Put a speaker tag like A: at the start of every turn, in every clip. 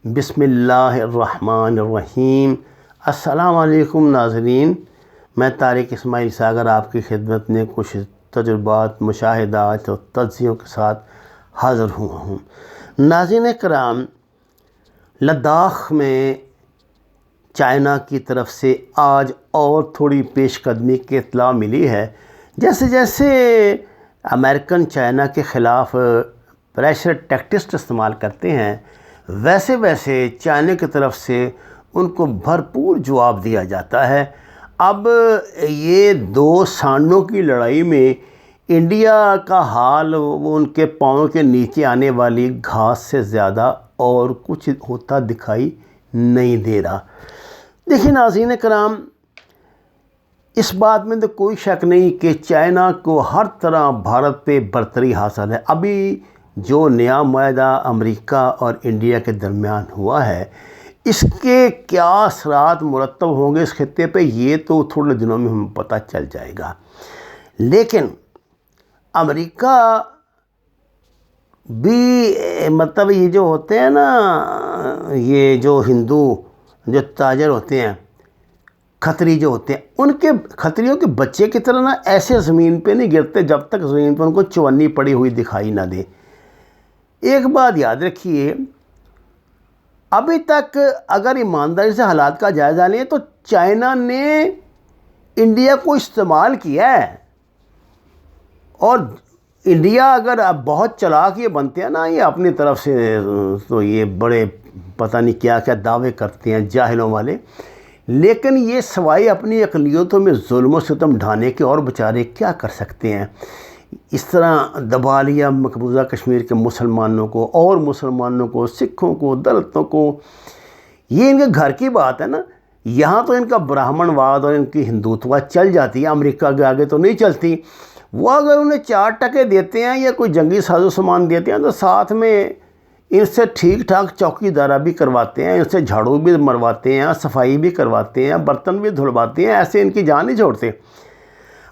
A: بسم اللہ الرحمن الرحیم۔ السلام علیکم ناظرین، میں طارق اسماعیل ساگر آپ کی خدمت میں کچھ تجربات، مشاہدات اور تجزیوں کے ساتھ حاضر ہوا ہوں۔ ناظرین کرام، لداخ میں چائنا کی طرف سے آج اور تھوڑی پیش قدمی کی اطلاع ملی ہے۔ جیسے جیسے امریکن چائنا کے خلاف پریشر ٹیکٹکس استعمال کرتے ہیں، ویسے ویسے چائنا کی طرف سے ان کو بھرپور جواب دیا جاتا ہے۔ اب یہ دو سانڈوں کی لڑائی میں انڈیا کا حال وہ ان کے پاؤں کے نیچے آنے والی گھاس سے زیادہ اور کچھ ہوتا دکھائی نہیں دے رہا۔ دیکھیں ناظرین کرام، اس بات میں تو کوئی شک نہیں کہ چائنا کو ہر طرح بھارت پہ برتری حاصل ہے۔ ابھی جو نیا معاہدہ امریکہ اور انڈیا کے درمیان ہوا ہے، اس کے کیا اثرات مرتب ہوں گے اس خطے پہ، یہ تو تھوڑے دنوں میں ہمیں پتہ چل جائے گا۔ لیکن امریکہ بھی یہ جو ہوتے ہیں نا، یہ جو ہندو جو تاجر ہوتے ہیں، کھتری جو ہوتے ہیں، ان کے کھتریوں کے بچے کی طرح نا ایسے زمین پہ نہیں گرتے جب تک زمین پہ ان کو چونی پڑی ہوئی دکھائی نہ دے۔ ایک بات یاد رکھیے، ابھی تک اگر ایمانداری سے حالات کا جائزہ لیں تو چائنا نے انڈیا کو استعمال کیا ہے، اور انڈیا اگر اب بہت چلاک یہ بنتے ہیں نا، یہ اپنی طرف سے تو یہ بڑے پتہ نہیں کیا کیا دعوے کرتے ہیں جاہلوں والے، لیکن یہ سوائے اپنی اقلیتوں میں ظلم و ستم ڈھانے کے اور بیچارے کیا کر سکتے ہیں۔ اس طرح دبا لیا مقبوضہ کشمیر کے مسلمانوں کو، اور مسلمانوں کو، سکھوں کو، دلتوں کو۔ یہ ان کے گھر کی بات ہے نا، یہاں تو ان کا براہمن واد اور ان کی ہندوتوا چل جاتی ہے، امریکہ کے آگے تو نہیں چلتی۔ وہ اگر انہیں 4 ٹکے دیتے ہیں یا کوئی جنگی ساز و سامان دیتے ہیں تو ساتھ میں ان سے ٹھیک ٹھاک چوکی دارہ بھی کرواتے ہیں، ان سے جھاڑو بھی مرواتے ہیں، صفائی بھی کرواتے ہیں، برتن بھی دھلواتے ہیں، ایسے ان کی جان نہیں چھوڑتے۔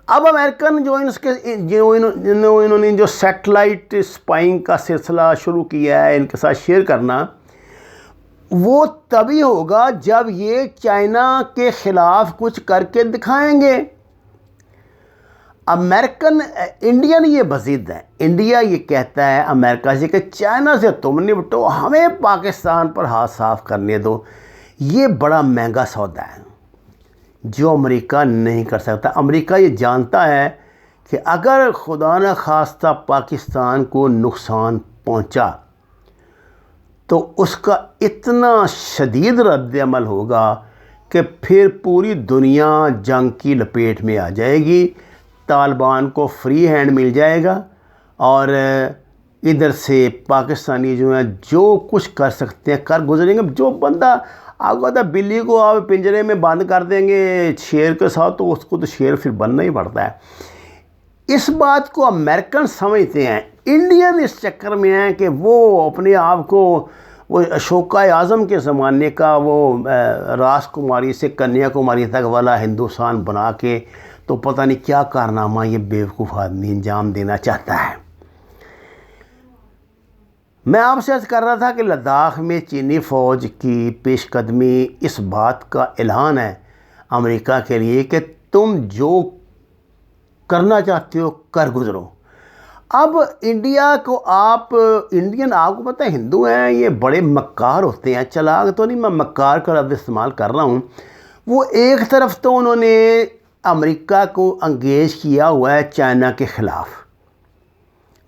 A: اب امریکن انہوں نے جو سیٹلائٹ اسپائنگ کا سلسلہ شروع کیا ہے ان کے ساتھ شیئر کرنا، وہ تبھی ہوگا جب یہ چائنا کے خلاف کچھ کر کے دکھائیں گے۔ انڈین یہ بضد ہے، انڈیا یہ کہتا ہے امریکہ سے کہ چائنا سے تم نپٹو، ہمیں پاکستان پر ہاتھ صاف کرنے دو۔ یہ بڑا مہنگا سودا ہے جو امریکہ نہیں کر سکتا۔ امریکہ یہ جانتا ہے کہ اگر خدا نہ خواستہ پاکستان کو نقصان پہنچا تو اس کا اتنا شدید رد عمل ہوگا کہ پھر پوری دنیا جنگ کی لپیٹ میں آ جائے گی، طالبان کو فری ہینڈ مل جائے گا، اور ادھر سے پاکستانی جو ہیں جو کچھ کر سکتے ہیں کر گزریں گے۔ جو بندہ آپ کو پتا بلی کو آپ پنجرے میں بند کر دیں گے شیر کے ساتھ، تو اس کو تو شیر پھر بننا ہی پڑتا ہے۔ اس بات کو امریکن سمجھتے ہیں، انڈین اس چکر میں ہیں کہ وہ اپنے آپ کو وہ اشوکا اعظم کے زمانے کا وہ راس کماری سے کنیا کماری تک والا ہندوستان بنا کے تو پتہ نہیں کیا کارنامہ یہ بیوقوف آدمی انجام دینا چاہتا ہے۔ میں آپ سے عرض کر رہا تھا کہ لداخ میں چینی فوج کی پیش قدمی اس بات کا اعلان ہے امریکہ کے لیے کہ تم جو کرنا چاہتے ہو کر گزرو۔ اب انڈیا کو انڈین آپ کو پتہ ہے ہندو ہیں، یہ بڑے مکار ہوتے ہیں، چلاک تو نہیں، میں مکار کا لفظ استعمال کر رہا ہوں۔ وہ ایک طرف تو انہوں نے امریکہ کو انگیج کیا ہوا ہے چائنا کے خلاف،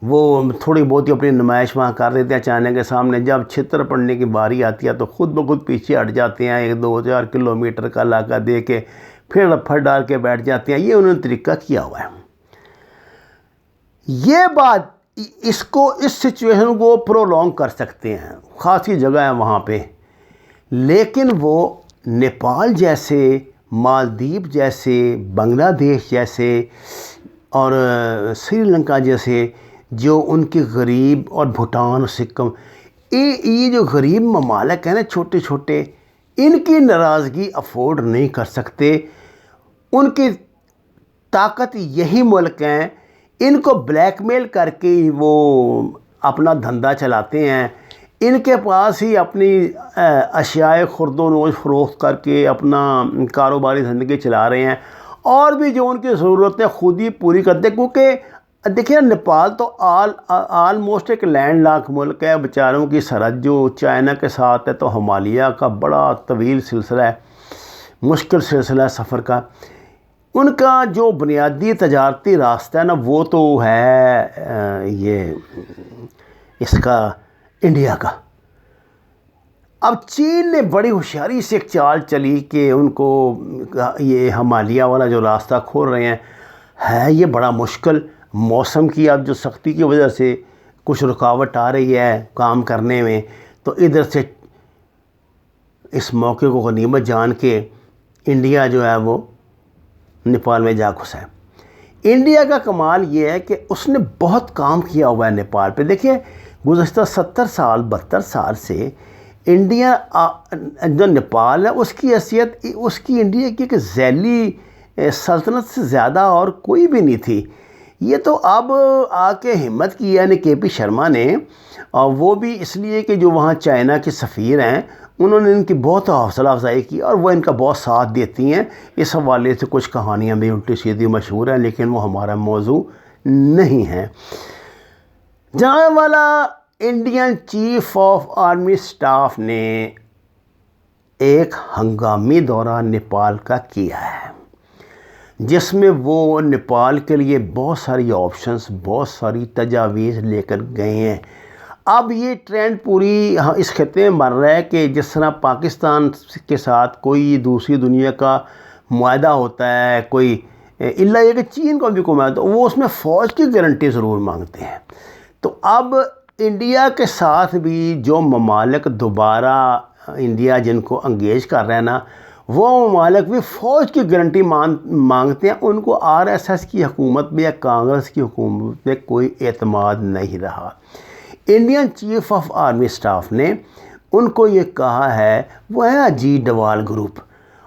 A: وہ تھوڑی بہت ہی اپنی نمائش وہاں کر دیتے ہیں چائنا کے سامنے، جب چھتر پڑنے کی باری آتی ہے تو خود بخود پیچھے ہٹ جاتے ہیں، 1-2 کلومیٹر کا علاقہ دے کے پھر لپھر ڈال کے بیٹھ جاتے ہیں۔ یہ انہوں نے طریقہ کیا ہوا ہے۔ یہ بات اس سچویشن کو پرولونگ کر سکتے ہیں، خاصی جگہ ہے وہاں پہ، لیکن وہ نیپال جیسے، مالدیپ جیسے، بنگلہ دیش جیسے اور سری لنکا جیسے جو ان کے غریب، اور بھوٹان اور سکم، یہ جو غریب ممالک ہیں نا چھوٹے چھوٹے، ان کی ناراضگی افورڈ نہیں کر سکتے۔ ان کی طاقت یہی ملک ہیں، ان کو بلیک میل کر کے وہ اپنا دھندا چلاتے ہیں۔ ان کے پاس ہی اپنی اشیاء خرد و نوش فروخت کر کے اپنا کاروباری زندگی چلا رہے ہیں، اور بھی جو ان کی ضرورتیں خود ہی پوری کرتے ہیں، کیونکہ دیکھیں نیپال تو آلموسٹ ایک لینڈ لاک ملک ہے، بیچاروں کی سرحد جو چائنا کے ساتھ ہے تو ہمالیہ کا بڑا طویل سلسلہ ہے، مشکل سلسلہ ہے سفر کا۔ ان کا جو بنیادی تجارتی راستہ ہے نا وہ تو ہے یہ اس کا انڈیا کا۔ اب چین نے بڑی ہوشیاری سے ایک چال چلی کہ ان کو یہ ہمالیہ والا جو راستہ کھول رہے ہیں، ہے یہ بڑا مشکل، موسم کی اب جو سختی کی وجہ سے کچھ رکاوٹ آ رہی ہے کام کرنے میں، تو ادھر سے اس موقع کو غنیمت جان کے انڈیا جو ہے وہ نیپال میں جا گھسا ہے۔ انڈیا کا کمال یہ ہے کہ اس نے بہت کام کیا ہوا ہے نیپال پہ۔ دیکھیں گزشتہ 72 سال سے انڈیا جو نیپال ہے اس کی حیثیت اس کی انڈیا کی ایک ذیلی سلطنت سے زیادہ اور کوئی بھی نہیں تھی۔ یہ تو اب آ کے ہمت کی ہے کے پی شرما نے، اور وہ بھی اس لیے کہ جو وہاں چائنا کے سفیر ہیں انہوں نے ان کی بہت حوصلہ افزائی کی اور وہ ان کا بہت ساتھ دیتی ہیں۔ اس حوالے سے کچھ کہانیاں بھی الٹی سیدھی مشہور ہیں، لیکن وہ ہمارا موضوع نہیں ہے۔ جہاں والا Indian chief of army staff نے ایک ہنگامی دورہ نیپال کا کیا ہے، جس میں وہ نیپال کے لیے بہت ساری آپشنز، بہت ساری تجاویز لے کر گئے ہیں۔ اب یہ ٹرینڈ پوری اس خطے میں مر رہا ہے کہ جس طرح پاکستان کے ساتھ کوئی دوسری دنیا کا معاہدہ ہوتا ہے، کوئی اللہ یہ کہ چین کو بھی کوئی معاہدہ، وہ اس میں فوج کی گارنٹی ضرور مانگتے ہیں۔ تو اب انڈیا کے ساتھ بھی جو ممالک دوبارہ انڈیا جن کو انگیج کر رہے ہیں نا، وہ ممالک بھی فوج کی گارنٹی مانگتے ہیں۔ ان کو آر ایس ایس کی حکومت میں یا کانگریس کی حکومت میں کوئی اعتماد نہیں رہا۔ Indian chief of army staff نے ان کو یہ کہا ہے، وہ ہے اجیت ڈوال گروپ،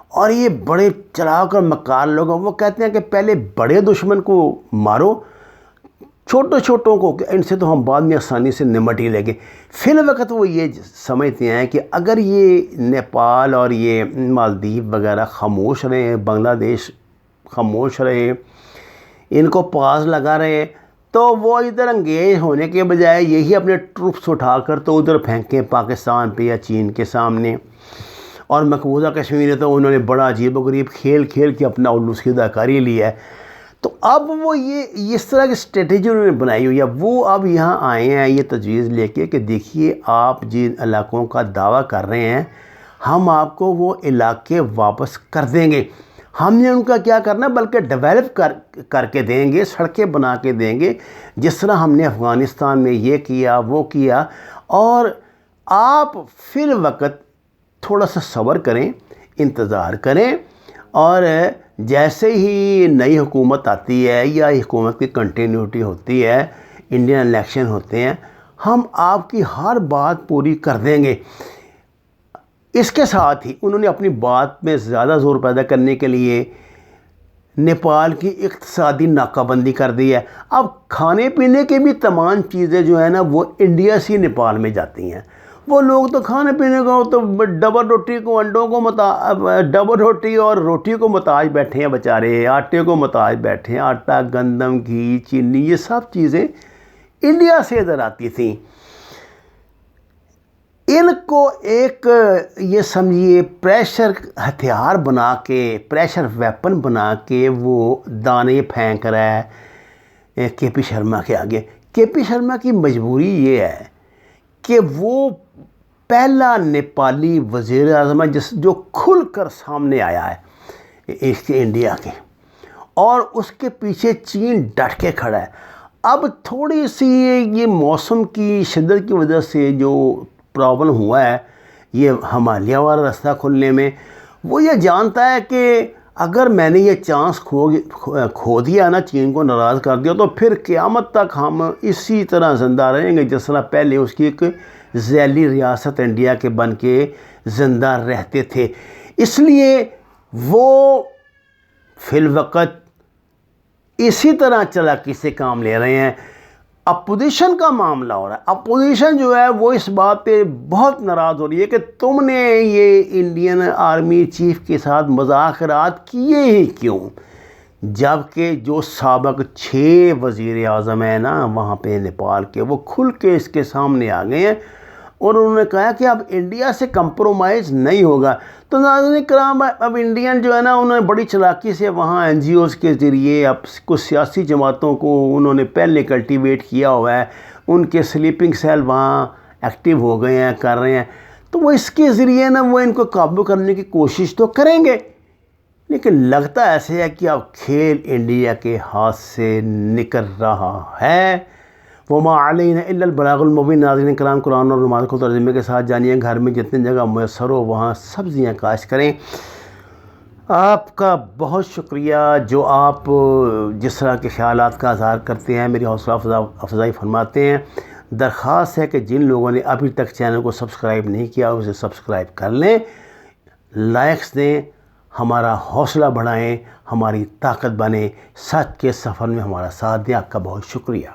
A: اور یہ بڑے چلاک اور مکار لوگ ہیں۔ وہ کہتے ہیں کہ پہلے بڑے دشمن کو مارو، چھوٹوں چھوٹوں کو ان سے تو ہم بعد میں آسانی سے نمٹ ہی لیں گے۔ فی الوقت وہ یہ سمجھتے ہیں کہ اگر یہ نیپال اور یہ مالدیپ وغیرہ خاموش رہے، بنگلہ دیش خاموش رہے، ان کو پاز لگا رہے، تو وہ ادھر انگیج ہونے کے بجائے یہی اپنے ٹروپس اٹھا کر تو ادھر پھینکیں پاکستان پہ یا چین کے سامنے۔ اور مقبوضہ کشمیر ہے تو انہوں نے بڑا عجیب و غریب کھیل کے اپنا الو سیدھا کر ہی لیا ہے۔ تو اب وہ یہ اس طرح کی اسٹریٹجی انہوں نے بنائی ہوئی ہے۔ وہ اب یہاں آئے ہیں یہ تجویز لے کے کہ دیکھیے آپ جن علاقوں کا دعویٰ کر رہے ہیں، ہم آپ کو وہ علاقے واپس کر دیں گے۔ ہم نے ان کا کیا کرنا ہے بلکہ ڈیولپ کر کے دیں گے، سڑکیں بنا کے دیں گے، جس طرح ہم نے افغانستان میں یہ کیا وہ کیا۔ اور آپ فی الوقت تھوڑا سا صبر کریں، انتظار کریں، اور جیسے ہی نئی حکومت آتی ہے یا حکومت کی کنٹینیوٹی ہوتی ہے، انڈین الیکشن ہوتے ہیں، ہم آپ کی ہر بات پوری کر دیں گے۔ اس کے ساتھ ہی انہوں نے اپنی بات میں زیادہ زور پیدا کرنے کے لیے نیپال کی اقتصادی ناکہ بندی کر دی ہے۔ اب کھانے پینے کے بھی تمام چیزیں جو ہیں نا وہ انڈیا سے نیپال میں جاتی ہیں۔ وہ لوگ تو کھانے پینے کو تو ڈبل روٹی کو انڈوں کو ڈبل روٹی اور روٹی کو محتاج بیٹھے ہیں بیچارے، آٹے کو محتاج بیٹھے ہیں۔ آٹا، گندم، گھی، چینی، یہ سب چیزیں انڈیا سے ادھر آتی تھیں۔ ان کو ایک یہ سمجھیے پریشر ہتھیار بنا کے، پریشر ویپن بنا کے وہ دانے پھینک رہا ہے کے پی شرما کے آگے۔ کے پی شرما کی مجبوری یہ ہے کہ وہ پہلا نیپالی وزیر اعظم ہے جو کھل کر سامنے آیا ہے اس کے انڈیا کے، اور اس کے پیچھے چین ڈٹ کے کھڑا ہے۔ اب تھوڑی سی یہ موسم کی شدت کی وجہ سے جو پرابلم ہوا ہے یہ ہمالیہ والا راستہ کھلنے میں، وہ یہ جانتا ہے کہ اگر میں نے یہ چانس کھو دیا نا، چین کو ناراض کر دیا، تو پھر قیامت تک ہم اسی طرح زندہ رہیں گے جس طرح پہلے اس کی ایک ذیلی ریاست انڈیا کے بن کے زندہ رہتے تھے۔ اس لیے وہ فی الوقت اسی طرح چالاکی سے کام لے رہے ہیں۔ اپوزیشن کا معاملہ ہو رہا ہے. اپوزیشن جو ہے وہ اس بات پہ بہت ناراض ہو رہی ہے کہ تم نے یہ انڈین آرمی چیف کے ساتھ مذاکرات کیے ہی کیوں، جبکہ جو سابق 6 وزیر اعظم ہیں نا وہاں پہ نیپال کے، وہ کھل کے اس کے سامنے آ گئے ہیں اور انہوں نے کہا کہ اب انڈیا سے کمپرومائز نہیں ہوگا. تو ناظرین کرام، اب انڈین جو ہے نا انہوں نے بڑی چلاکی سے وہاں این جی اوز کے ذریعے اب کچھ سیاسی جماعتوں کو انہوں نے پہلے کلٹیویٹ کیا ہوا ہے، ان کے سلیپنگ سیل وہاں ایکٹیو ہو گئے ہیں، کر رہے ہیں. تو وہ اس کے ذریعے نا وہ ان کو قابو کرنے کی کوشش تو کریں گے، لیکن لگتا ایسے ہے کہ اب کھیل انڈیا کے ہاتھ سے نکل رہا ہے. وما علینا الا البلاغ المبین. ناظرین کرام، قرآن اور نماز کو ترجمے کے ساتھ جانیے. گھر میں جتنی جگہ میسر ہو وہاں سبزیاں کاشت کریں. آپ کا بہت شکریہ جو آپ جس طرح کے خیالات کا اظہار کرتے ہیں، میری حوصلہ افزائی فرماتے ہیں. درخواست ہے کہ جن لوگوں نے ابھی تک چینل کو سبسکرائب نہیں کیا اسے سبسکرائب کر لیں، لائکس دیں، ہمارا حوصلہ بڑھائیں، ہماری طاقت بنیں، سچ کے سفر میں ہمارا ساتھ دیں. آپ کا بہت شکریہ.